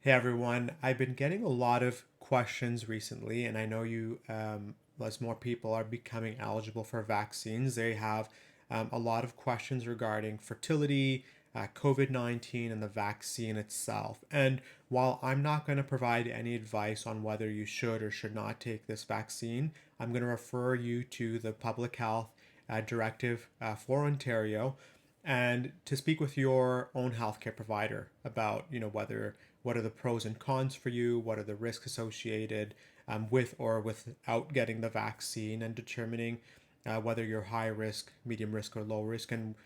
Hey everyone, I've been getting a lot of questions recently, and I know as more people are becoming eligible for vaccines, they have a lot of questions regarding fertility, COVID-19, and the vaccine itself. And while I'm not going to provide any advice on whether you should or should not take this vaccine, I'm going to refer you to the public health directive for Ontario and to speak with your own healthcare provider about whether what are the pros and cons for you, what are the risks associated with or without getting the vaccine, and determining whether you're high risk, medium risk, or low risk, and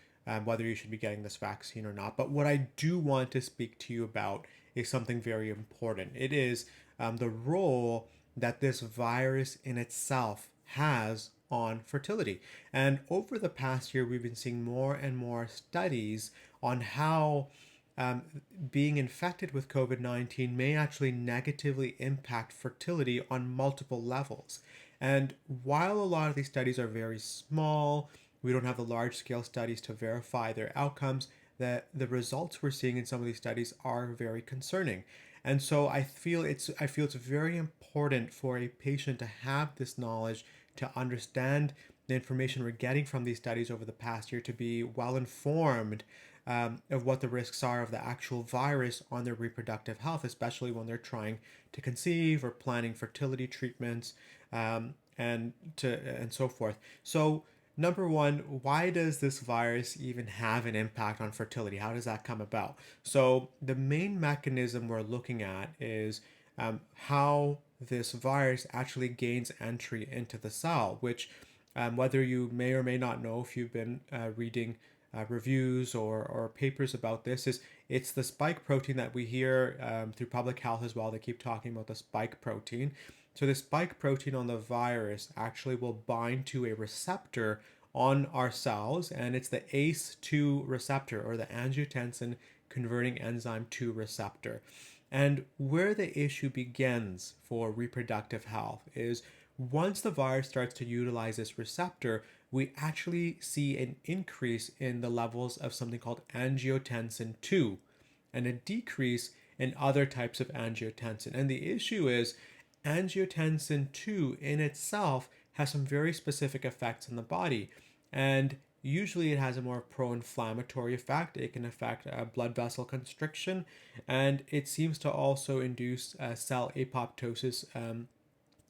whether you should be getting this vaccine or not. But what I do want to speak to you about is something very important. It is the role that this virus in itself has on fertility. And over the past year, we've been seeing more and more studies on how um, being infected with COVID-19 may actually negatively impact fertility on multiple levels. And while a lot of these studies are very small, we don't have the large scale studies to verify their outcomes, that the results we're seeing in some of these studies are very concerning. And so I feel it's very important for a patient to have this knowledge, to understand the information we're getting from these studies over the past year, to be well informed of what the risks are of the actual virus on their reproductive health, especially when they're trying to conceive or planning fertility treatments, and so forth. So, number one, why does this virus even have an impact on fertility? How does that come about? So, the main mechanism we're looking at is how this virus actually gains entry into the cell, which, whether you may or may not know if you've been reading reviews or papers about this, is it's the spike protein that we hear through public health as well. They keep talking about the spike protein. So the spike protein on the virus actually will bind to a receptor on our cells, and it's the ACE2 receptor, or the angiotensin converting enzyme 2 receptor. And where the issue begins for reproductive health is once the virus starts to utilize this receptor, we actually see an increase in the levels of something called angiotensin II and a decrease in other types of angiotensin. And the issue is angiotensin II in itself has some very specific effects in the body. And usually it has a more pro-inflammatory effect. It can affect blood vessel constriction, and it seems to also induce cell apoptosis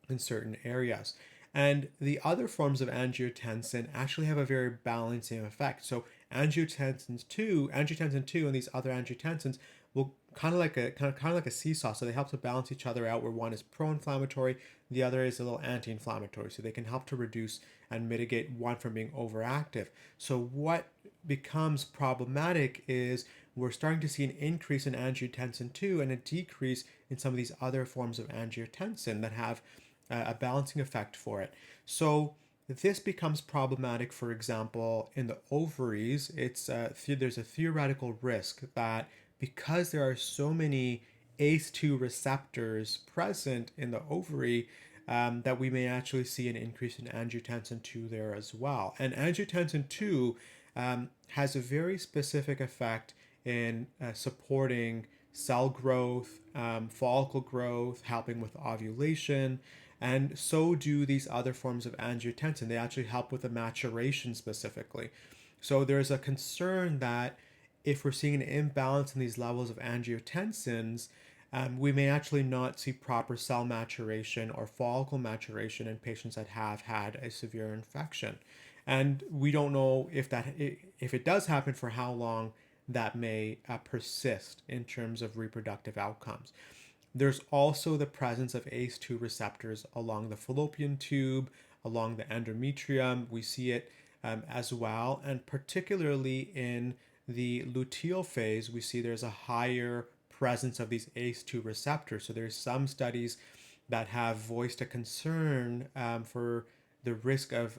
in certain areas. And the other forms of angiotensin actually have a very balancing effect. So angiotensin 2 and these other angiotensins will kind of like a seesaw. So they help to balance each other out, where one is pro-inflammatory, the other is a little anti-inflammatory. So they can help to reduce and mitigate one from being overactive. So what becomes problematic is we're starting to see an increase in angiotensin 2 and a decrease in some of these other forms of angiotensin that have a balancing effect for it. So this becomes problematic, for example, in the ovaries. There's a theoretical risk that because there are so many ACE2 receptors present in the ovary, that we may actually see an increase in angiotensin 2 there as well. And angiotensin 2 has a very specific effect in supporting cell growth, follicle growth, helping with ovulation, and so do these other forms of angiotensin. They actually help with the maturation specifically. So there's a concern that if we're seeing an imbalance in these levels of angiotensins, we may actually not see proper cell maturation or follicle maturation in patients that have had a severe infection. And we don't know if it does happen, for how long that may persist in terms of reproductive outcomes. There's also the presence of ACE2 receptors along the fallopian tube, along the endometrium. We see it as well, and particularly in the luteal phase, we see there's a higher presence of these ACE2 receptors. So there's some studies that have voiced a concern for the risk of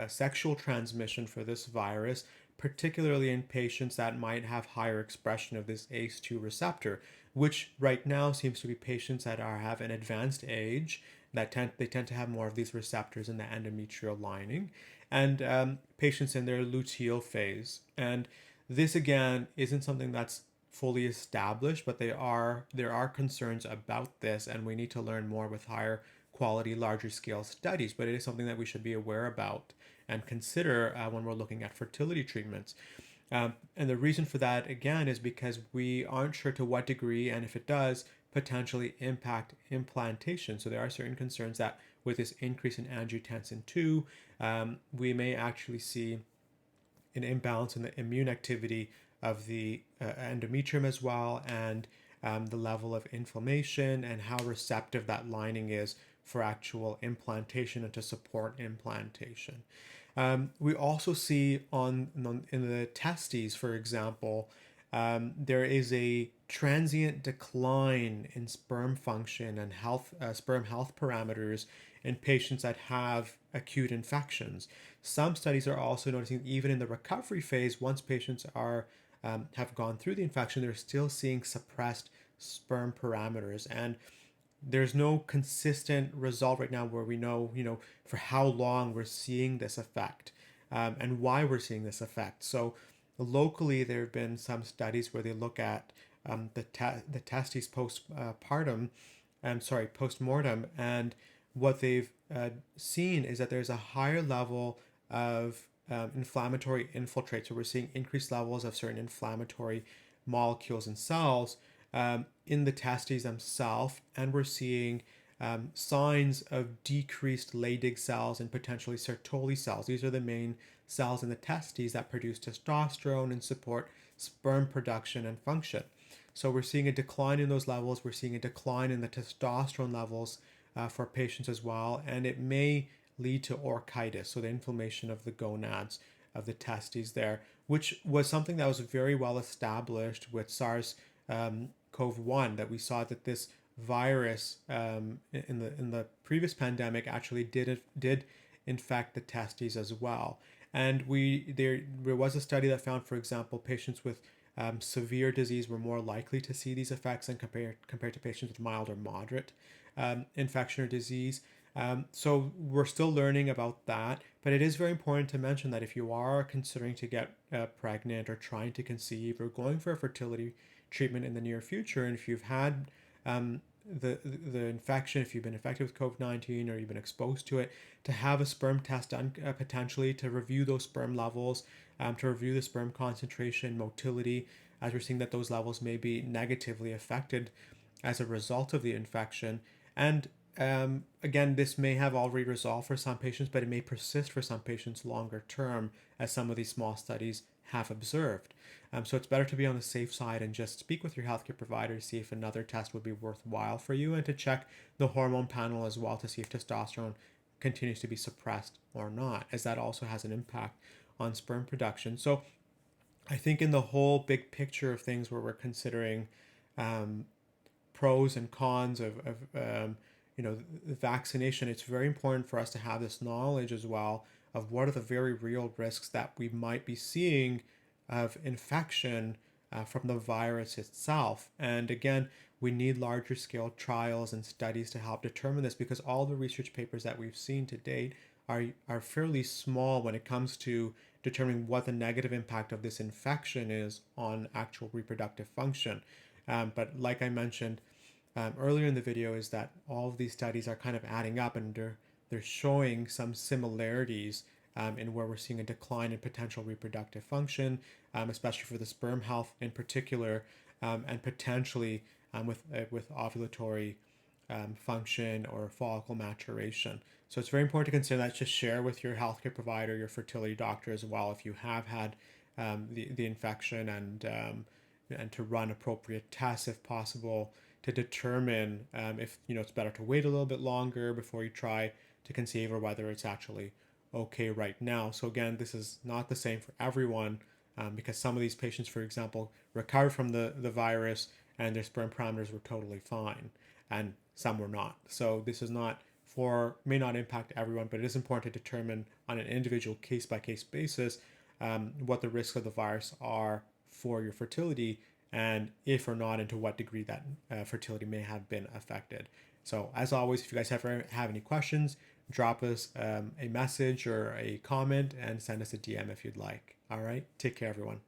sexual transmission for this virus, particularly in patients that might have higher expression of this ACE2 receptor, which right now seems to be patients that have an advanced age, that tend to have more of these receptors in the endometrial lining, and patients in their luteal phase. And this again isn't something that's fully established, but there are concerns about this, and we need to learn more with higher quality, larger scale studies. But it is something that we should be aware about and consider when we're looking at fertility treatments. And the reason for that, again, is because we aren't sure to what degree, and if it does, potentially impact implantation. So there are certain concerns that with this increase in angiotensin II, we may actually see an imbalance in the immune activity of the endometrium as well, and the level of inflammation and how receptive that lining is for actual implantation and to support implantation. We also see in the testes, for example, there is a transient decline in sperm function and sperm health parameters in patients that have acute infections. Some studies are also noticing even in the recovery phase, once patients have gone through the infection, they're still seeing suppressed sperm parameters. And there's no consistent result right now where we know, for how long we're seeing this effect, and why we're seeing this effect. So locally, there have been some studies where they look at the testes postmortem, and what they've seen is that there's a higher level of inflammatory infiltrates. So we're seeing increased levels of certain inflammatory molecules and cells in the testes themselves, and we're seeing signs of decreased Leydig cells and potentially Sertoli cells. These are the main cells in the testes that produce testosterone and support sperm production and function. So we're seeing a decline in those levels. We're seeing a decline in the testosterone levels for patients as well, and it may lead to orchitis, so the inflammation of the gonads of the testes there, which was something that was very well established with SARS-CoV-1, that we saw that this virus in the previous pandemic actually did infect the testes as well. And there was a study that found, for example, patients with severe disease were more likely to see these effects and compared to patients with mild or moderate infection or disease. So we're still learning about that, but it is very important to mention that if you are considering to get pregnant or trying to conceive or going for a fertility treatment in the near future, and if you've had the infection, if you've been infected with COVID-19 or you've been exposed to it, to have a sperm test done potentially to review those sperm levels, to review the sperm concentration, motility, as we're seeing that those levels may be negatively affected as a result of the infection. And again, this may have already resolved for some patients, but it may persist for some patients longer term, as some of these small studies have observed. So it's better to be on the safe side and just speak with your healthcare provider to see if another test would be worthwhile for you, and to check the hormone panel as well to see if testosterone continues to be suppressed or not, as that also has an impact on sperm production. So I think in the whole big picture of things, where we're considering pros and cons of the vaccination, it's very important for us to have this knowledge as well of what are the very real risks that we might be seeing of infection from the virus itself. And again, we need larger scale trials and studies to help determine this, because all the research papers that we've seen to date are fairly small when it comes to determining what the negative impact of this infection is on actual reproductive function. But like I mentioned earlier in the video, is that all of these studies are kind of adding up, and they're showing some similarities in where we're seeing a decline in potential reproductive function, especially for the sperm health in particular, and potentially with ovulatory function or follicle maturation. So it's very important to consider that. Just share with your healthcare provider, your fertility doctor as well, if you have had the infection, and to run appropriate tests if possible to determine if it's better to wait a little bit longer before you try to conceive, or whether it's actually okay right now. So again, this is not the same for everyone, because some of these patients, for example, recovered from the virus and their sperm parameters were totally fine, and some were not. So this is may not impact everyone, but it is important to determine on an individual case-by-case basis what the risks of the virus are for your fertility, and if or not, and to what degree that fertility may have been affected. So as always, if you guys ever have any questions, drop us a message or a comment, and send us a DM if you'd like. All right, take care, everyone.